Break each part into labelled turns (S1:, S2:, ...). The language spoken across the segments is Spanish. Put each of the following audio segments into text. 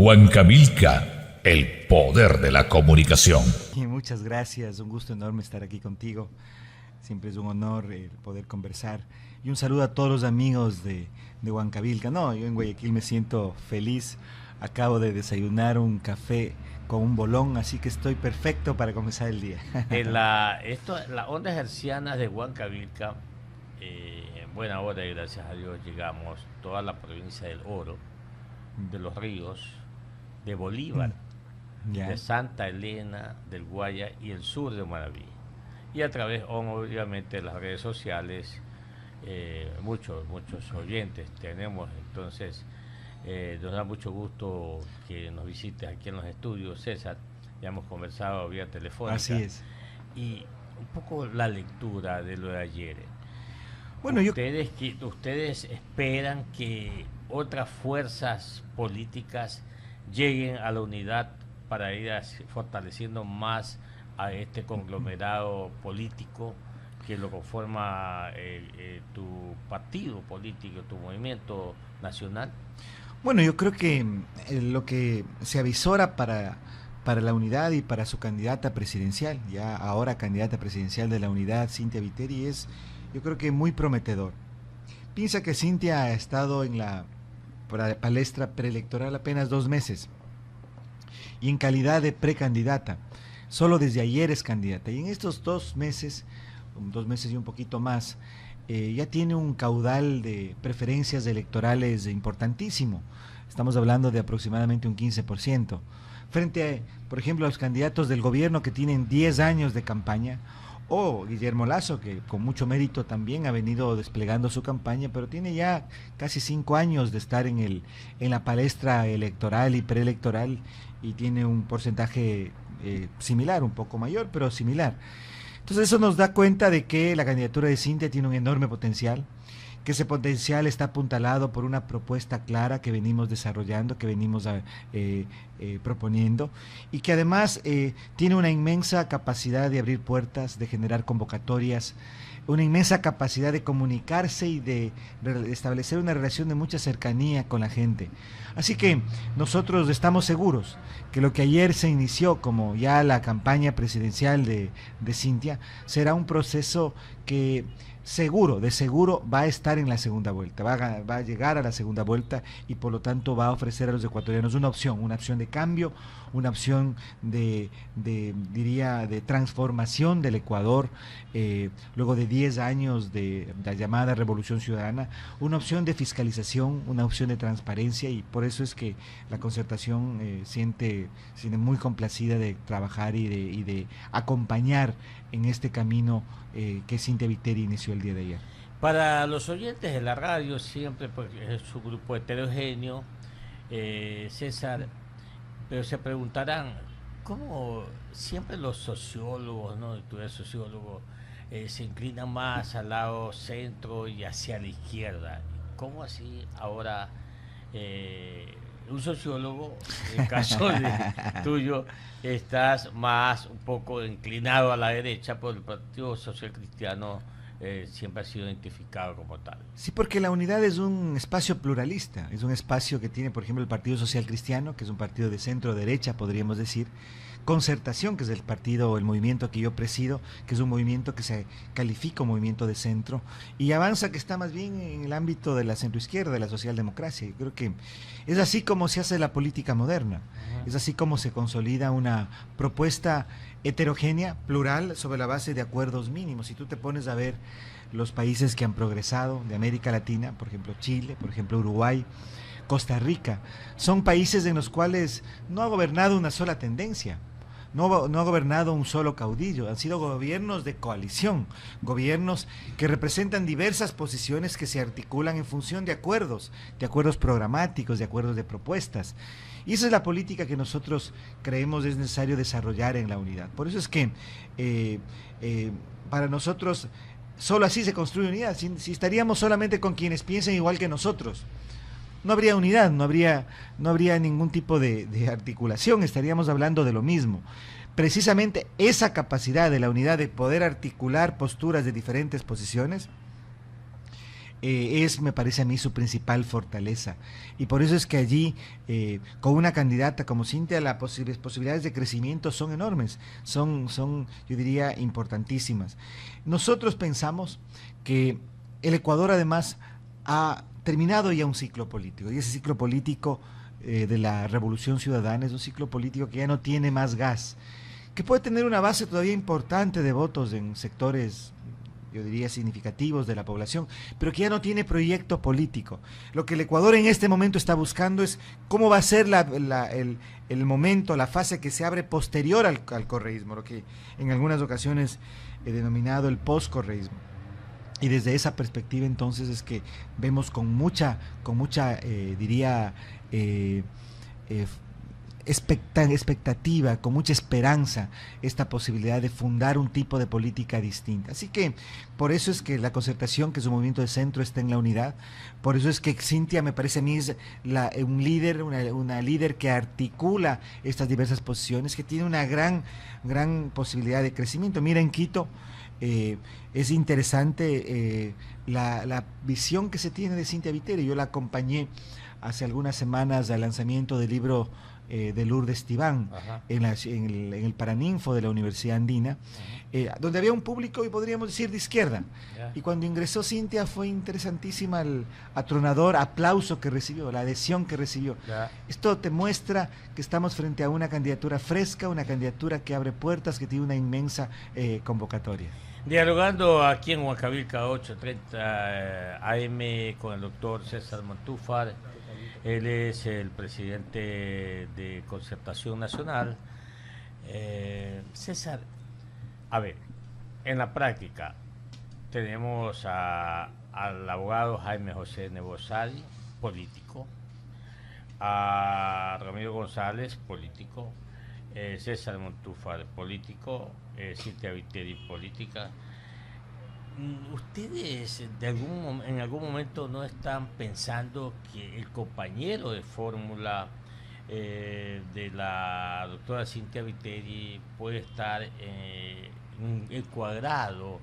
S1: Huancavelica, el poder de la comunicación.
S2: Y muchas gracias, un gusto enorme estar aquí contigo. Siempre es un honor poder conversar. Y un saludo a todos los amigos de Huancavelica. No, yo en Guayaquil me siento feliz. Acabo de desayunar un café con un bolón, así que estoy perfecto para comenzar el día.
S3: Las ondas hercianas de Huancavelica, en buena hora y gracias a Dios llegamos toda la provincia del Oro, de Los Ríos, de Bolívar,
S2: Ya.
S3: de Santa Elena, del Guaya y el sur de Maraví. Y a través, obviamente, de las redes sociales, muchos oyentes tenemos. Entonces, nos da mucho gusto que nos visites aquí en los estudios, César. Ya hemos conversado vía telefónica.
S2: Así es.
S3: Y un poco la lectura de lo de ayer.
S2: Bueno,
S3: ustedes esperan que otras fuerzas políticas lleguen a la unidad para ir fortaleciendo más a este conglomerado político que lo conforma tu partido político, tu movimiento nacional.
S2: Bueno, yo creo que lo que se avisora para la unidad y para su candidata presidencial, ya ahora candidata presidencial de la unidad, Cynthia Viteri, es, yo creo que muy prometedor. Piensa que Cynthia ha estado en la palestra preelectoral apenas 2 meses y en calidad de precandidata. Solo desde ayer es candidata y en estos 2 meses, 2 meses y un poquito más, ya tiene un caudal de preferencias electorales importantísimo. Estamos hablando de aproximadamente un 15%. Frente a, por ejemplo, a los candidatos del gobierno que tienen 10 años de campaña, o Guillermo Lasso, que con mucho mérito también ha venido desplegando su campaña, pero tiene ya casi 5 años de estar en la palestra electoral y preelectoral y tiene un porcentaje similar, un poco mayor, pero similar. Entonces eso nos da cuenta de que la candidatura de Cynthia tiene un enorme potencial, que ese potencial está apuntalado por una propuesta clara que venimos desarrollando, que venimos proponiendo, y que además tiene una inmensa capacidad de abrir puertas, de generar convocatorias, una inmensa capacidad de comunicarse y de establecer una relación de mucha cercanía con la gente. Así que nosotros estamos seguros que lo que ayer se inició como ya la campaña presidencial de Cynthia será un proceso que de seguro va a estar en la segunda vuelta, va a llegar a la segunda vuelta y por lo tanto va a ofrecer a los ecuatorianos una opción de cambio, una opción diría, de transformación del Ecuador, luego de 10 años de la llamada Revolución Ciudadana, una opción de fiscalización, una opción de transparencia, y por eso es que la Concertación siente muy complacida de trabajar y de acompañar en este camino que Cynthia Viteri inició el día de ayer.
S3: Para los oyentes de la radio, siempre porque es su grupo heterogéneo, César, pero se preguntarán, ¿cómo siempre los sociólogos, ¿no? Tú eres sociólogo, se inclinan más al lado centro y hacia la izquierda? ¿Cómo así ahora un sociólogo, en el caso tuyo, estás más un poco inclinado a la derecha, por el Partido Social Cristiano siempre ha sido identificado como tal?
S2: Sí, porque la unidad es un espacio pluralista, es un espacio que tiene, por ejemplo, el Partido Social Cristiano, que es un partido de centro-derecha, podríamos decir, Concertación, que es el movimiento que yo presido, que es un movimiento que se califica como movimiento de centro, y Avanza, que está más bien en el ámbito de la centroizquierda, de la socialdemocracia. Yo creo que es así como se hace la política moderna, es así como se consolida una propuesta heterogénea, plural, sobre la base de acuerdos mínimos. Si tú te pones a ver los países que han progresado de América Latina, por ejemplo Chile, por ejemplo Uruguay, Costa Rica, son países en los cuales no ha gobernado una sola tendencia. No ha gobernado un solo caudillo, han sido gobiernos de coalición, gobiernos que representan diversas posiciones que se articulan en función de acuerdos programáticos, de acuerdos de propuestas. Y esa es la política que nosotros creemos es necesario desarrollar en la unidad. Por eso es que para nosotros solo así se construye unidad. Si estaríamos solamente con quienes piensen igual que nosotros, no habría unidad, no habría ningún tipo de articulación, estaríamos hablando de lo mismo. Precisamente esa capacidad de la unidad de poder articular posturas de diferentes posiciones es, me parece a mí, su principal fortaleza. Y por eso es que allí, con una candidata como Cynthia, las posibilidades de crecimiento son enormes, yo diría, importantísimas. Nosotros pensamos que el Ecuador, además, ha terminado ya un ciclo político, y ese ciclo político de la Revolución Ciudadana es un ciclo político que ya no tiene más gas, que puede tener una base todavía importante de votos en sectores, yo diría, significativos de la población, pero que ya no tiene proyecto político. Lo que el Ecuador en este momento está buscando es cómo va a ser el momento, la fase que se abre posterior al correísmo, lo que en algunas ocasiones he denominado el postcorreísmo. Y desde esa perspectiva entonces es que vemos con mucha diría, expectativa, con mucha esperanza, esta posibilidad de fundar un tipo de política distinta. Así que por eso es que la Concertación, que es un movimiento de centro, está en la unidad. Por eso es que Cynthia, me parece a mí, es un líder, una líder que articula estas diversas posiciones, que tiene una gran posibilidad de crecimiento. Mira, en Quito es interesante la visión que se tiene de Cynthia Viteri. Yo la acompañé hace algunas semanas al lanzamiento del libro de Lourdes Tibán en el Paraninfo de la Universidad Andina, donde había un público, y podríamos decir, de izquierda. Y cuando ingresó Cynthia fue interesantísima el atronador aplauso que recibió, la adhesión que recibió. Esto te muestra que estamos frente a una candidatura fresca, una candidatura que abre puertas, que tiene una inmensa convocatoria.
S3: Dialogando aquí en Huancavelica 8:30 AM con el doctor César Montúfar. Él es el presidente de Concertación Nacional. César, a ver, en la práctica tenemos al abogado Jaime José Nebozari, político, a Ramiro González, político, César Montúfar, político, Cynthia Viteri, política. ¿Ustedes en algún momento no están pensando que el compañero de fórmula de la doctora Cynthia Viteri puede estar encuadrado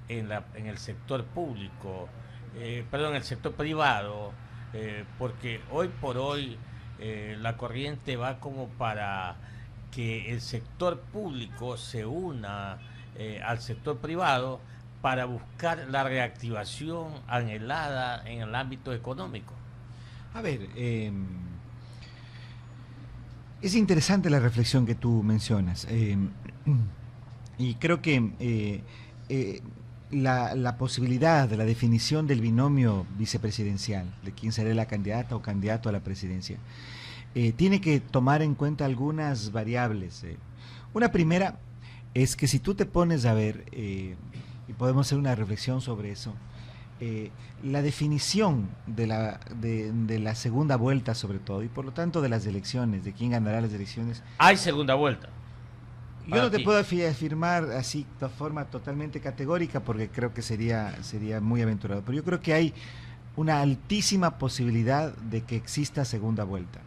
S3: en el sector público, en el sector privado? Porque hoy por hoy la corriente va como para que el sector público se una al sector privado para buscar la reactivación anhelada en el ámbito económico.
S2: A ver, es interesante la reflexión que tú mencionas, y creo que la posibilidad de la definición del binomio vicepresidencial, de quién será la candidata o candidato a la presidencia, tiene que tomar en cuenta algunas variables. Una primera es que si tú te pones a ver, y podemos hacer una reflexión sobre eso, la definición de la segunda vuelta, sobre todo, y por lo tanto de las elecciones, de quién ganará las elecciones.
S3: Hay segunda vuelta.
S2: Yo no te puedo afirmar así de forma totalmente categórica, porque creo que sería muy aventurado, pero yo creo que hay una altísima posibilidad de que exista segunda vuelta.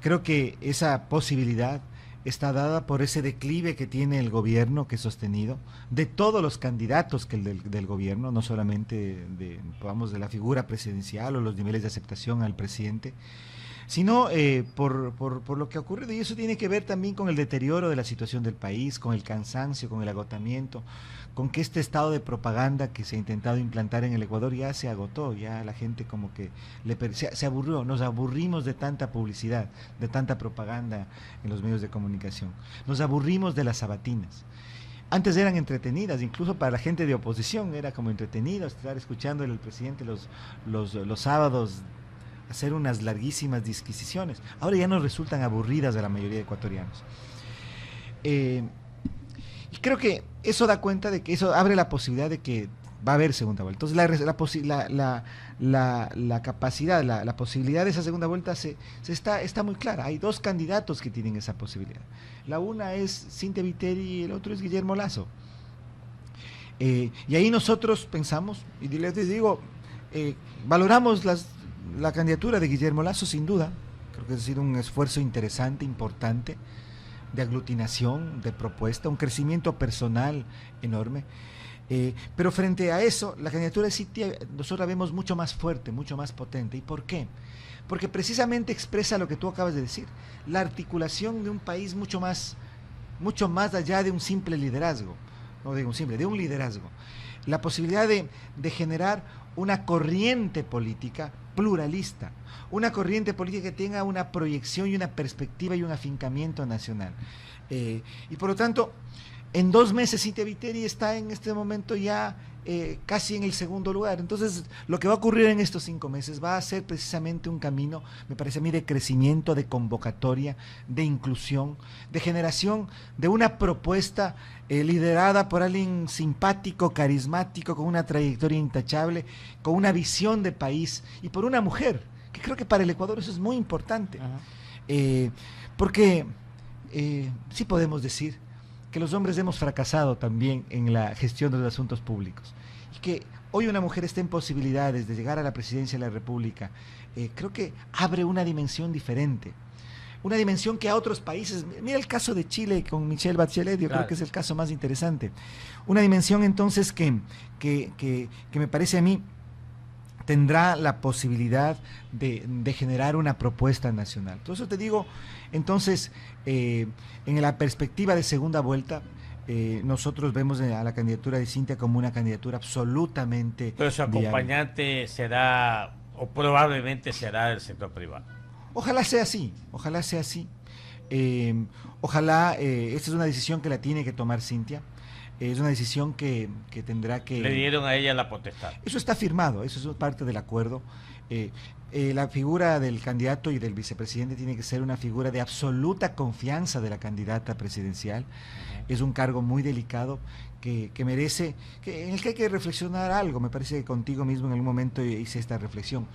S2: Creo que esa posibilidad está dada por ese declive que tiene el gobierno, que es sostenido, de todos los candidatos del gobierno, no solamente de la figura presidencial o los niveles de aceptación al presidente, sino por lo que ocurre. Y eso tiene que ver también con el deterioro de la situación del país, con el cansancio, con el agotamiento, con que este estado de propaganda que se ha intentado implantar en el Ecuador ya se agotó, ya la gente como que se aburrió, nos aburrimos de tanta publicidad, de tanta propaganda en los medios de comunicación, nos aburrimos de las sabatinas. Antes eran entretenidas, incluso para la gente de oposición era como entretenido estar escuchando al presidente los sábados hacer unas larguísimas disquisiciones. Ahora ya nos resultan aburridas a la mayoría de ecuatorianos. Y creo que eso da cuenta de que eso abre la posibilidad de que va a haber segunda vuelta. Entonces la capacidad, la posibilidad de esa segunda vuelta está muy clara. Hay dos candidatos que tienen esa posibilidad. La una es Cynthia Viteri y el otro es Guillermo Lasso. Y ahí nosotros pensamos, y les digo, valoramos la candidatura de Guillermo Lasso sin duda. Creo que ha sido un esfuerzo interesante, importante, de aglutinación, de propuesta, un crecimiento personal enorme. Pero frente a eso, la candidatura de Cintia nosotros la vemos mucho más fuerte, mucho más potente. ¿Y por qué? Porque precisamente expresa lo que tú acabas de decir, la articulación de un país mucho más allá de un simple liderazgo, no de un simple, de un liderazgo. La posibilidad de generar una corriente política pluralista, una corriente política que tenga una proyección y una perspectiva y un afincamiento nacional. Y por lo tanto, en 2 meses Cintia Viteri está en este momento ya casi en el segundo lugar. Entonces, lo que va a ocurrir en estos 5 meses va a ser precisamente un camino, me parece a mí, de crecimiento, de convocatoria, de inclusión, de generación de una propuesta liderada por alguien simpático, carismático, con una trayectoria intachable, con una visión de país, y por una mujer, que creo que para el Ecuador eso es muy importante. Porque sí podemos decir que los hombres hemos fracasado también en la gestión de los asuntos públicos, y que hoy una mujer esté en posibilidades de llegar a la presidencia de la República, creo que abre una dimensión diferente, una dimensión que a otros países, mira el caso de Chile con Michelle Bachelet, yo creo que es el caso más interesante, una dimensión entonces que me parece a mí tendrá la posibilidad de generar una propuesta nacional. Por eso te digo, entonces, en la perspectiva de segunda vuelta, nosotros vemos a la candidatura de Cintia como una candidatura absolutamente
S3: Pero su acompañante será, o probablemente será, el sector privado.
S2: Ojalá sea así, ojalá sea así. Ojalá, esta es una decisión que la tiene que tomar Cintia. Es una decisión que tendrá que...
S3: Le dieron a ella la potestad. Eso
S2: está firmado, eso es parte del acuerdo. La figura del candidato y del vicepresidente tiene que ser una figura de absoluta confianza de la candidata presidencial. Es un cargo muy delicado que merece, en el que hay que reflexionar algo. Me parece que contigo mismo en algún momento hice esta reflexión.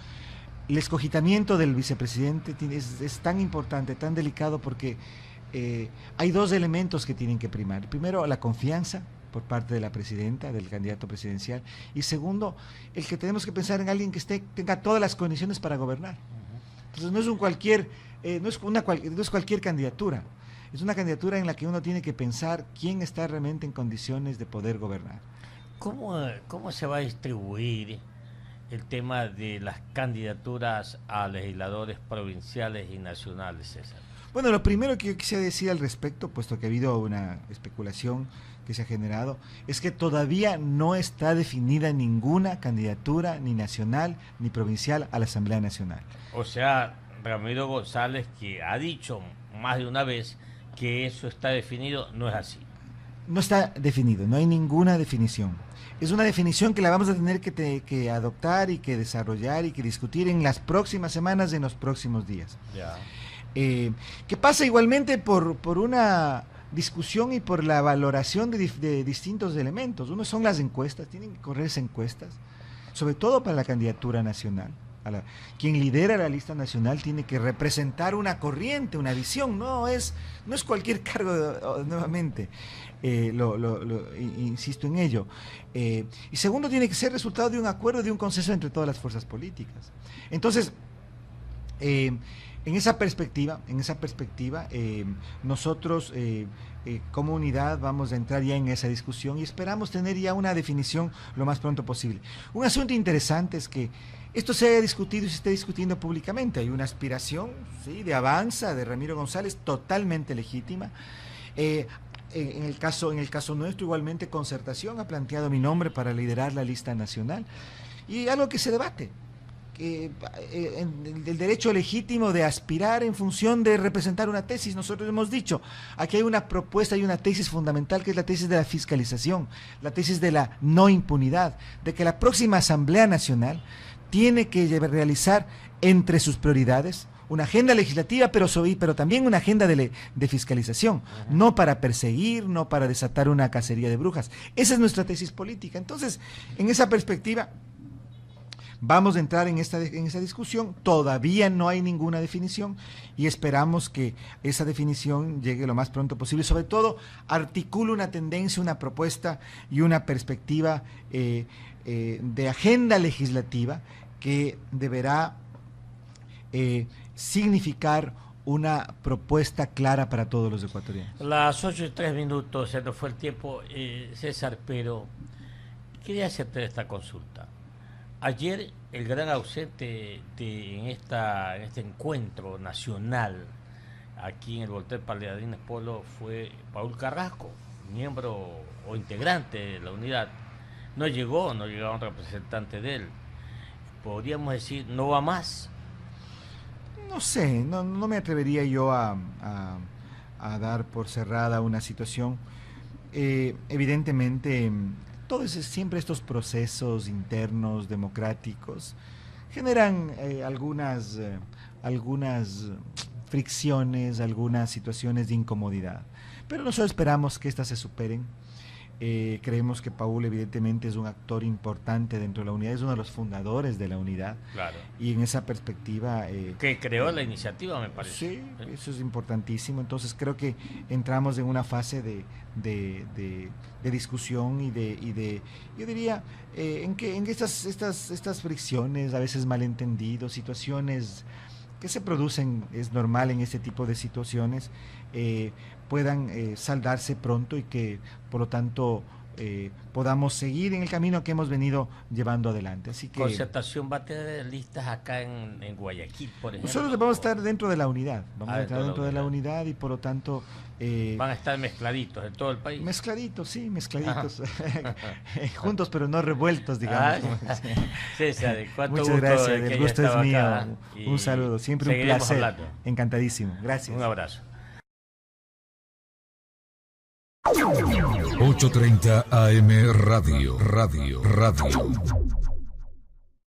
S2: El escogitamiento del vicepresidente es tan importante, tan delicado, porque hay 2 elementos que tienen que primar. Primero, la confianza por parte de la presidenta, del candidato presidencial, y segundo, el que tenemos que pensar en alguien que tenga todas las condiciones para gobernar. Entonces no es cualquier candidatura, es una candidatura en la que uno tiene que pensar quién está realmente en condiciones de poder gobernar.
S3: ¿Cómo se va a distribuir el tema de las candidaturas a legisladores provinciales y nacionales, César?
S2: Bueno, lo primero que yo quisiera decir al respecto, puesto que ha habido una especulación que se ha generado, es que todavía no está definida ninguna candidatura, ni nacional, ni provincial, a la Asamblea Nacional.
S3: O sea, Ramiro González, que ha dicho más de una vez que eso está definido, no es así.
S2: No está definido, no hay ninguna definición. Es una definición que la vamos a tener que adoptar y que desarrollar y que discutir en las próximas semanas, en los próximos días.
S3: Ya.
S2: Que pasa igualmente por una discusión y por la valoración de distintos elementos. Uno son las encuestas, tienen que correrse encuestas, sobre todo para la candidatura nacional. Quien lidera la lista nacional tiene que representar una corriente, una visión, no es cualquier cargo, nuevamente, insisto en ello. Y segundo, tiene que ser resultado de un acuerdo, de un consenso entre todas las fuerzas políticas. Entonces, en esa perspectiva, nosotros como unidad vamos a entrar ya en esa discusión y esperamos tener ya una definición lo más pronto posible. Un asunto interesante es que esto se haya discutido y se esté discutiendo públicamente. Hay una aspiración, ¿sí?, de Avanza, de Ramiro González, totalmente legítima. En el caso nuestro, igualmente, Concertación ha planteado mi nombre para liderar la lista nacional. Y algo que se debate. El derecho legítimo de aspirar en función de representar una tesis. Nosotros hemos dicho, aquí hay una propuesta y una tesis fundamental, que es la tesis de la fiscalización, la tesis de la no impunidad, de que la próxima Asamblea Nacional tiene que realizar entre sus prioridades una agenda legislativa, pero también una agenda de fiscalización, no para perseguir, no para desatar una cacería de brujas. Esa es nuestra tesis política. Entonces, en esa perspectiva, vamos a entrar en esa discusión. Todavía no hay ninguna definición y esperamos que esa definición llegue lo más pronto posible. Sobre todo, articule una tendencia, una propuesta y una perspectiva de agenda legislativa que deberá significar una propuesta clara para todos los ecuatorianos.
S3: Las 8:03, se nos fue el tiempo, César, pero quería hacerte esta consulta. Ayer el gran ausente en este encuentro nacional aquí en el Voltaire Paladines Polo fue Paul Carrasco, miembro o integrante de la unidad. No llegaron representantes de él. Podríamos decir, no va más.
S2: No sé, no me atrevería yo a dar por cerrada una situación. Evidentemente, siempre estos procesos internos democráticos generan algunas fricciones, algunas situaciones de incomodidad. Pero nosotros esperamos que estas se superen. Creemos que Paul evidentemente es un actor importante dentro de la unidad, es uno de los fundadores de la unidad.
S3: Claro.
S2: Y en esa perspectiva...
S3: que creó la iniciativa, me parece.
S2: Sí, eso es importantísimo. Entonces creo que entramos en una fase de discusión y yo diría, en que estas fricciones, a veces malentendidos, situaciones que se producen, es normal en este tipo de situaciones, puedan saldarse pronto y que por lo tanto podamos seguir en el camino que hemos venido llevando adelante. Así que
S3: Concertación va a tener listas acá en Guayaquil, por ejemplo.
S2: nosotros vamos a estar dentro de la unidad, vamos a estar dentro de la unidad y por lo tanto
S3: van a estar mezcladitos en todo el país.
S2: Mezcladitos, sí, mezcladitos, juntos pero no revueltos, digamos.
S3: César,
S2: muchas gracias, el gusto es mío. Un saludo, siempre un placer.
S3: Hablando.
S2: Encantadísimo, gracias.
S3: Un abrazo.
S1: 8:30 AM Radio.